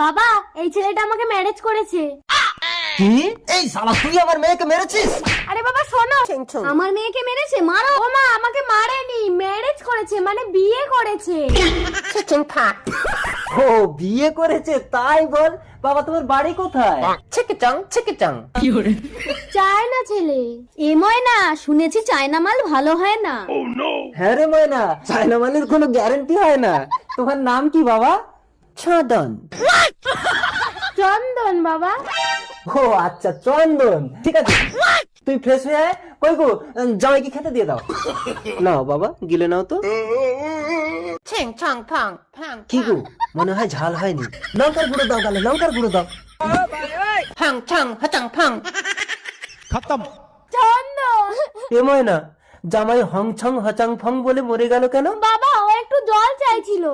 বাবা এই ছেলেটা আমাকে ম্যারেজ করেছে। কি? এই শালা তুই আমার মেয়েকে মেরেছিস? আরে বাবা শোনো, আমার মেয়েকে মেরেছে? মারো। ও মা, আমাকে মারেনি, ম্যারেজ করেছে, মানে বিয়ে করেছে। ও বিয়ে করেছে তাই বল। বাবা তোমার বাড়ি কোথায়? চিকিচং চিকিচং। চায়না ছেলে। এ ময়না, শুনেছি চায়না মাল ভালো হয় না। হ্যাঁ রে ময়না, চায়না মালের কোনো গ্যারান্টি হয় না। তোমার নাম কি বাবা? চন্দন। চন্দন বাবা। ও আচ্ছা চন্দন, ঠিক আছে। তুই ফ্রেশ হয়ে আয়। কই গো, জামাইকে খেতে দিয়ে দাও। নাও বাবা, গিলে নাও তো। চিং চং ফং ফং। কি গো, মনে হয় ঝাল হয়নি। লঙ্কার গুঁড়ো দাও গালে, লঙ্কার গুঁড়ো দাও। ফং চং হচং ফং। চন্দন এ ময়না, জামাই হং ছং হচাং ফং বলে মরে গেল কেন? বাবা, ও একটু জল চাইছিল।